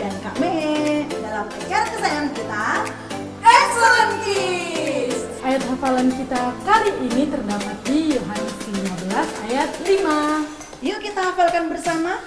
dan Kak Mehe dalam acara kesayangan kita, Excellent Kids. Ayat hafalan kita kali ini terdapat di Yohanes 15 ayat 5. Yuk kita hafalkan bersama.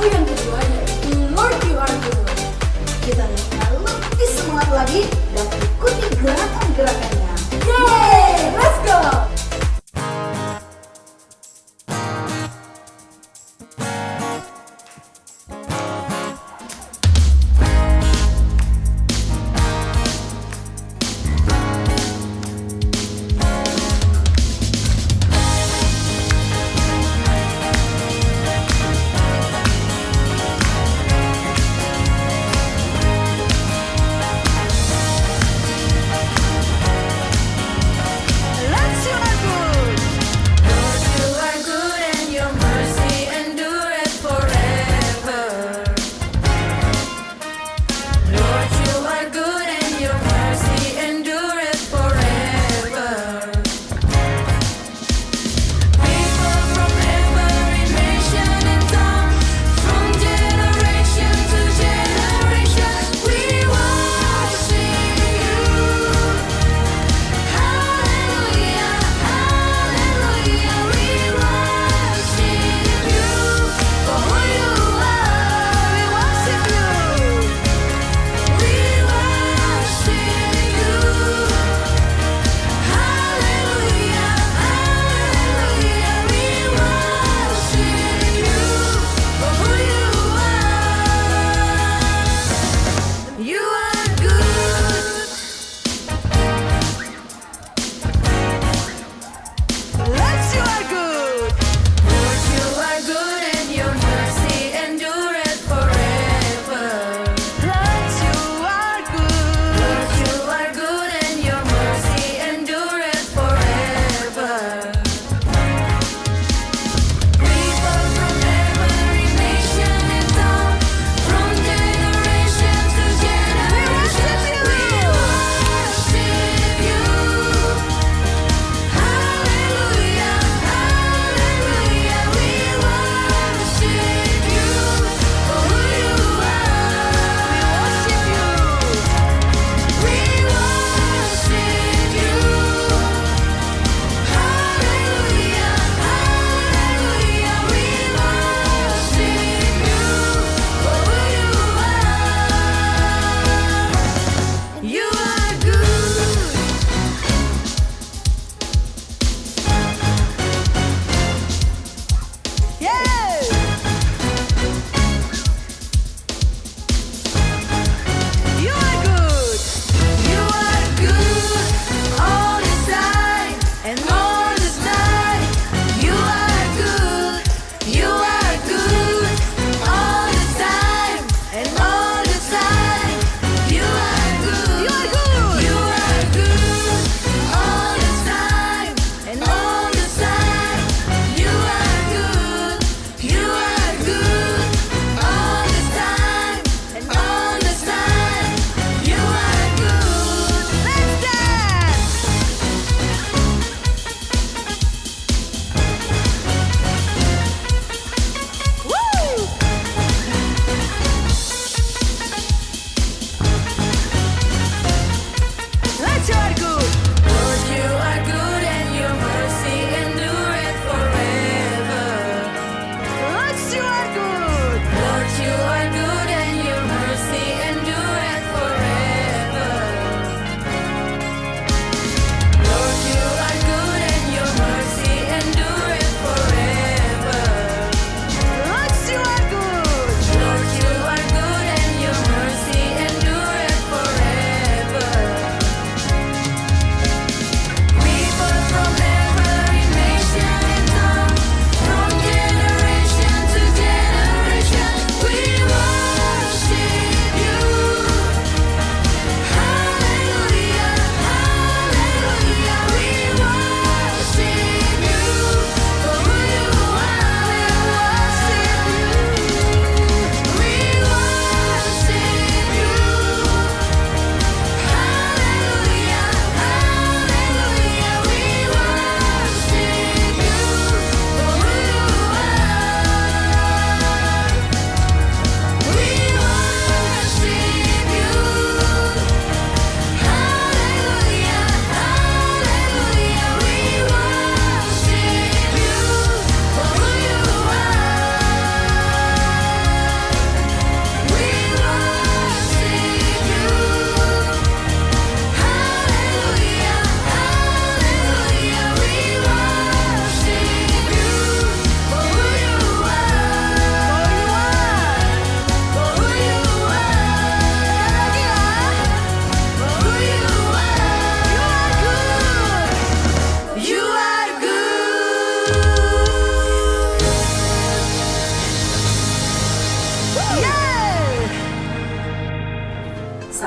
Lalu yang kedua yaitu Lord You Are Good. Kita lebih semangat lagi dan ikuti gerakan-gerakannya. Yeay, let's go!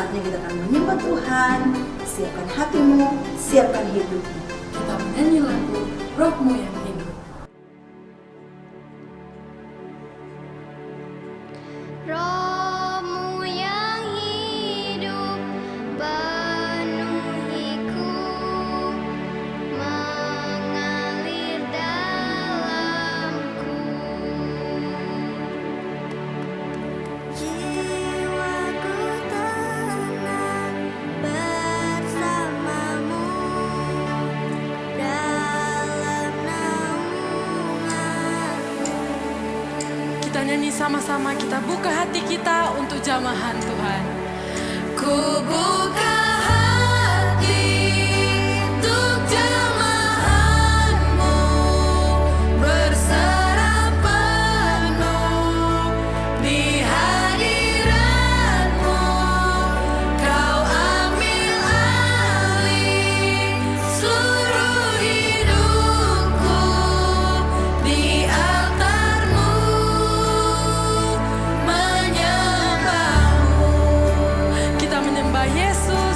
saatnya kita akan menyembah Tuhan. Siapkan hatimu, siapkan hidupmu. Kita menyanyi lagu Rohmu yang Hidup. Rohmu yang hidup penuhiku, mengalir dalamku. Jiwaku tenang bersamamu dalam naunganmu. Kita nyanyi sama-sama, kita buka hati kita untuk jamahan Tuhan. Ku buka hati untuk jamahan-Mu, berserah penuh di hadirat-Mu. Kau ambil alih seluruh hidupku di altar-Mu, menyembah-Mu. Kita menyembah Yesus.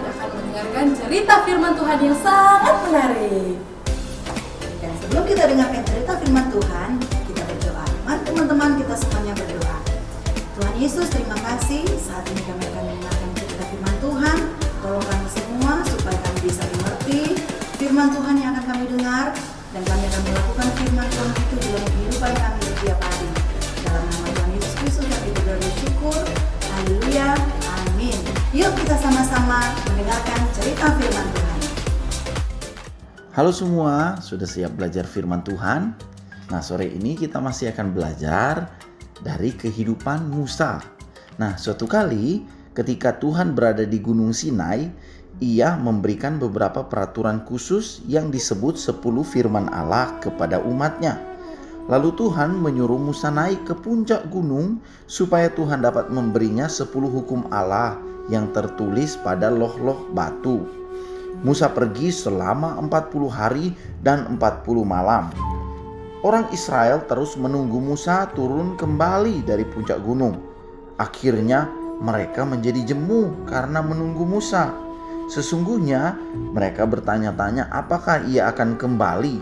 akan mendengarkan cerita firman Tuhan yang sangat menarik. Dan sebelum kita dengarkan cerita firman Tuhan, kita berdoa. Mari teman-teman kita semuanya berdoa. Tuhan Yesus, terima kasih saat ini kami akan mendengarkan cerita firman Tuhan. Tolong kami semua supaya kami bisa mengerti firman Tuhan yang akan kami dengar, dan kami akan melakukan firman Tuhan itu dalam kehidupan kami setiap hari. Dalam nama Tuhan Yesus Kristus kami berdoa dan bersyukur. Haleluya, amin. Yuk kita sama-sama mendengarkan cerita firman Tuhan. Halo semua, sudah siap belajar firman Tuhan? Nah, sore ini kita masih akan belajar dari kehidupan Musa. Nah, suatu kali ketika Tuhan berada di Gunung Sinai, Ia memberikan beberapa peraturan khusus yang disebut 10 firman Allah kepada umatnya. Lalu Tuhan menyuruh Musa naik ke puncak gunung supaya Tuhan dapat memberinya 10 hukum Allah yang tertulis pada loh-loh batu. Musa pergi selama 40 hari dan 40 malam. Orang Israel terus menunggu Musa turun kembali dari puncak gunung. Akhirnya mereka menjadi jemu karena menunggu Musa. Sesungguhnya mereka bertanya-tanya apakah ia akan kembali.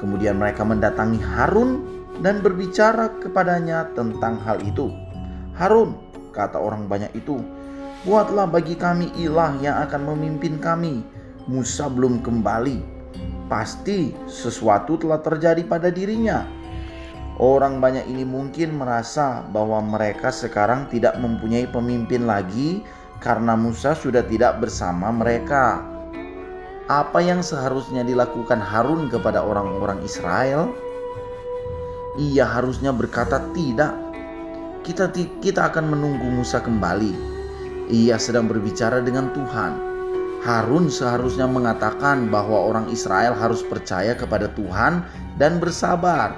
Kemudian mereka mendatangi Harun dan berbicara kepadanya tentang hal itu. "Harun," kata orang banyak itu, "buatlah bagi kami ilah yang akan memimpin kami. Musa belum kembali. Pasti sesuatu telah terjadi pada dirinya." Orang banyak ini mungkin merasa bahwa mereka sekarang tidak mempunyai pemimpin lagi karena Musa sudah tidak bersama mereka. Apa yang seharusnya dilakukan Harun kepada orang-orang Israel? Ia harusnya berkata, "Tidak, kita akan menunggu Musa kembali. Ia sedang berbicara dengan Tuhan." Harun seharusnya mengatakan bahwa orang Israel harus percaya kepada Tuhan dan bersabar.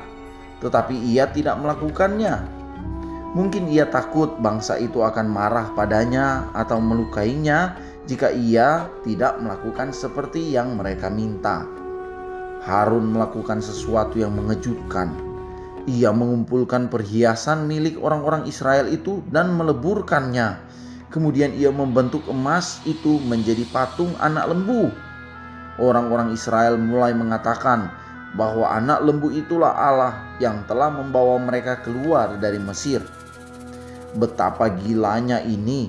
Tetapi ia tidak melakukannya. Mungkin ia takut bangsa itu akan marah padanya atau melukainya jika ia tidak melakukan seperti yang mereka minta. Harun melakukan sesuatu yang mengejutkan. Ia mengumpulkan perhiasan milik orang-orang Israel itu dan meleburkannya. Kemudian ia membentuk emas itu menjadi patung anak lembu. Orang-orang Israel mulai mengatakan bahwa anak lembu itulah Allah yang telah membawa mereka keluar dari Mesir. Betapa gilanya ini!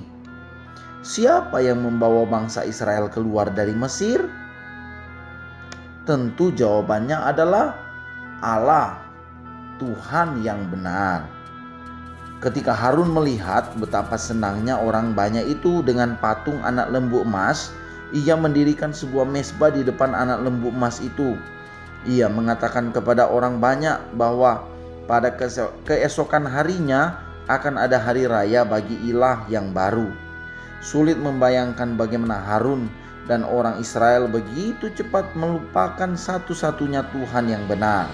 Siapa yang membawa bangsa Israel keluar dari Mesir? Tentu jawabannya adalah Allah, Tuhan yang benar. Ketika Harun melihat betapa senangnya orang banyak itu dengan patung anak lembu emas, ia mendirikan sebuah mezbah di depan anak lembu emas itu. Ia mengatakan kepada orang banyak bahwa pada keesokan harinya akan ada hari raya bagi ilah yang baru. Sulit membayangkan bagaimana Harun dan orang Israel begitu cepat melupakan satu-satunya Tuhan yang benar.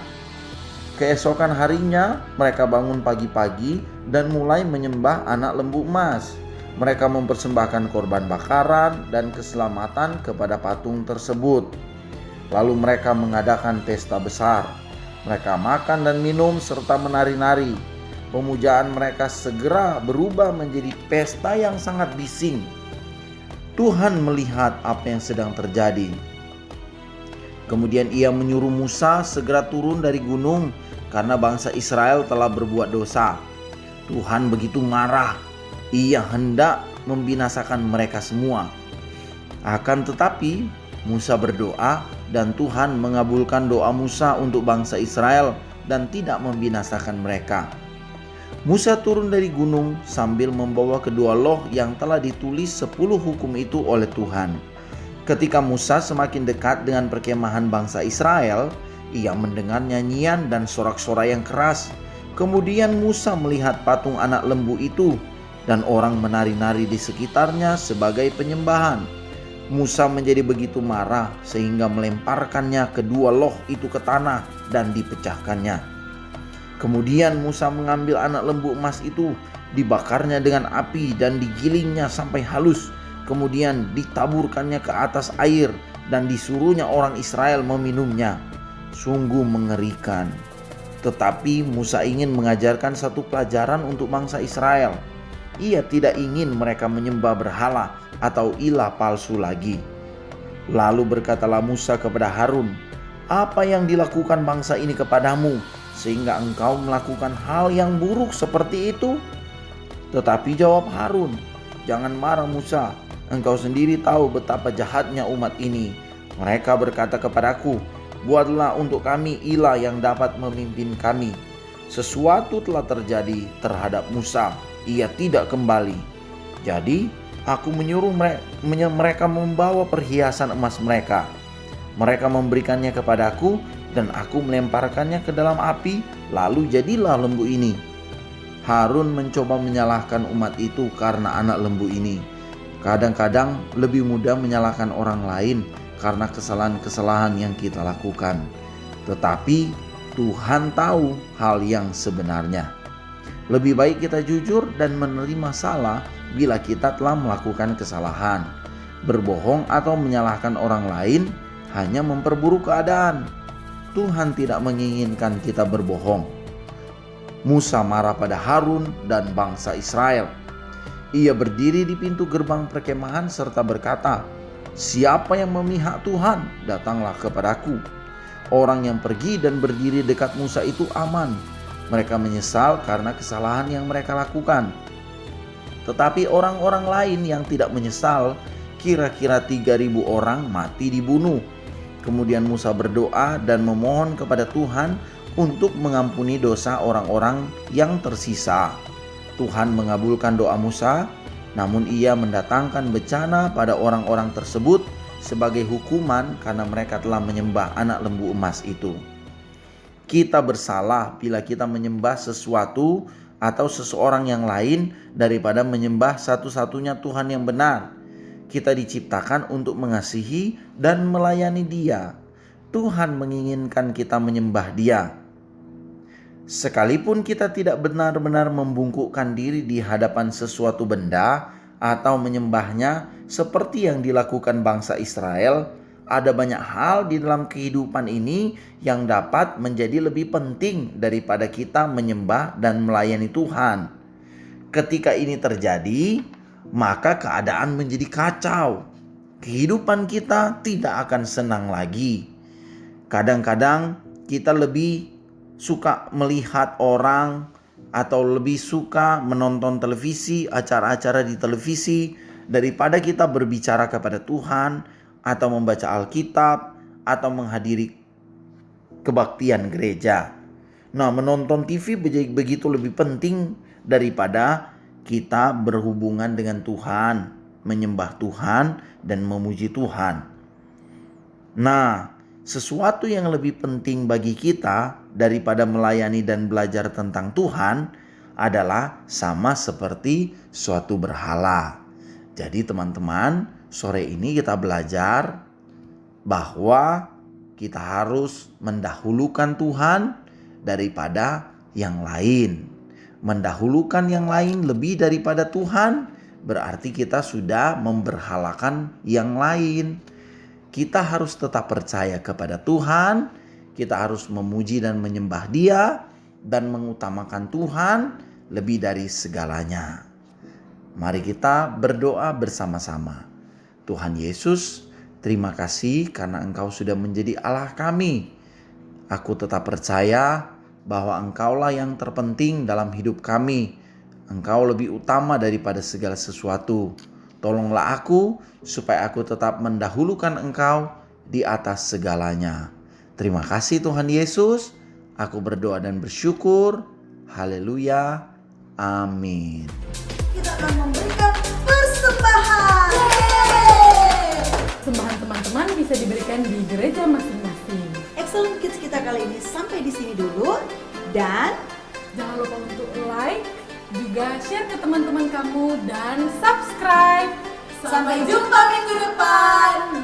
Keesokan harinya mereka bangun pagi-pagi dan mulai menyembah anak lembu emas. Mereka mempersembahkan korban bakaran dan keselamatan kepada patung tersebut. Lalu mereka mengadakan pesta besar. Mereka makan dan minum serta menari-nari. Pemujaan mereka segera berubah menjadi pesta yang sangat bising. Tuhan melihat apa yang sedang terjadi. Kemudian ia menyuruh Musa segera turun dari gunung karena bangsa Israel telah berbuat dosa. Tuhan begitu marah. Ia hendak membinasakan mereka semua. Akan tetapi Musa berdoa dan Tuhan mengabulkan doa Musa untuk bangsa Israel dan tidak membinasakan mereka. Musa turun dari gunung sambil membawa kedua loh yang telah ditulis 10 hukum itu oleh Tuhan. Ketika Musa semakin dekat dengan perkemahan bangsa Israel, ia mendengar nyanyian dan sorak-sorai yang keras. Kemudian Musa melihat patung anak lembu itu dan orang menari-nari di sekitarnya sebagai penyembahan. Musa menjadi begitu marah sehingga melemparkannya kedua loh itu ke tanah dan dipecahkannya. Kemudian Musa mengambil anak lembu emas itu, dibakarnya dengan api dan digilingnya sampai halus. Kemudian ditaburkannya ke atas air dan disuruhnya orang Israel meminumnya. Sungguh mengerikan. Tetapi Musa ingin mengajarkan satu pelajaran untuk bangsa Israel. ia tidak ingin mereka menyembah berhala atau ilah palsu lagi. Lalu berkatalah Musa kepada Harun, "Apa yang dilakukan bangsa ini kepadamu, sehingga engkau melakukan hal yang buruk seperti itu?" Tetapi jawab Harun, "Jangan marah Musa, engkau sendiri tahu betapa jahatnya umat ini. Mereka berkata kepadaku, 'Buatlah untuk kami ilah yang dapat memimpin kami.' Sesuatu telah terjadi terhadap Musa, ia tidak kembali. Jadi aku menyuruh mereka membawa perhiasan emas mereka. Mereka memberikannya kepadaku dan aku melemparkannya ke dalam api, lalu jadilah lembu ini." Harun mencoba menyalahkan umat itu karena anak lembu ini. Kadang-kadang lebih mudah menyalahkan orang lain karena kesalahan-kesalahan yang kita lakukan. Tetapi Tuhan tahu hal yang sebenarnya. Lebih baik kita jujur dan menerima salah bila kita telah melakukan kesalahan. Berbohong atau menyalahkan orang lain hanya memperburuk keadaan. Tuhan tidak menginginkan kita berbohong. Musa marah pada Harun dan bangsa Israel. Ia berdiri di pintu gerbang perkemahan serta berkata, "Siapa yang memihak Tuhan, datanglah kepadaku." Orang yang pergi dan berdiri dekat Musa itu aman. Mereka menyesal karena kesalahan yang mereka lakukan. Tetapi orang-orang lain yang tidak menyesal, kira-kira 3.000 orang mati dibunuh. Kemudian Musa berdoa dan memohon kepada Tuhan untuk mengampuni dosa orang-orang yang tersisa. Tuhan mengabulkan doa Musa, namun ia mendatangkan bencana pada orang-orang tersebut sebagai hukuman karena mereka telah menyembah anak lembu emas itu. Kita bersalah bila kita menyembah sesuatu atau seseorang yang lain daripada menyembah satu-satunya Tuhan yang benar. Kita diciptakan untuk mengasihi dan melayani Dia. Tuhan menginginkan kita menyembah Dia. Sekalipun kita tidak benar-benar membungkukkan diri di hadapan sesuatu benda atau menyembahnya seperti yang dilakukan bangsa Israel, ada banyak hal di dalam kehidupan ini yang dapat menjadi lebih penting daripada kita menyembah dan melayani Tuhan. Ketika ini terjadi, maka keadaan menjadi kacau. Kehidupan kita tidak akan senang lagi. Kadang-kadang kita lebih suka melihat orang atau lebih suka menonton televisi, acara-acara di televisi, daripada kita berbicara kepada Tuhan atau membaca Alkitab atau menghadiri kebaktian gereja. Nah, menonton TV begitu lebih penting daripada kita berhubungan dengan Tuhan, menyembah Tuhan dan memuji Tuhan. Nah, sesuatu yang lebih penting bagi kita daripada melayani dan belajar tentang Tuhan adalah sama seperti suatu berhala. Jadi teman-teman, sore ini kita belajar bahwa kita harus mendahulukan Tuhan daripada yang lain. Mendahulukan yang lain lebih daripada Tuhan berarti kita sudah memberhalakan yang lain. Kita harus tetap percaya kepada Tuhan, kita harus memuji dan menyembah Dia dan mengutamakan Tuhan lebih dari segalanya. Mari kita berdoa bersama-sama. Tuhan Yesus, terima kasih karena Engkau sudah menjadi Allah kami. Aku tetap percaya bahwa Engkaulah yang terpenting dalam hidup kami. Engkau lebih utama daripada segala sesuatu. Tolonglah aku supaya aku tetap mendahulukan Engkau di atas segalanya. Terima kasih Tuhan Yesus. Aku berdoa dan bersyukur. Haleluya. Amin. Kita akan memberikan persembahan. Sembahan teman-teman bisa diberikan di gereja masing-masing. Excellent Kids kita kali ini sampai di sini dulu. Dan Jangan lupa untuk like, juga share ke teman-teman kamu dan subscribe. sampai jumpa minggu depan.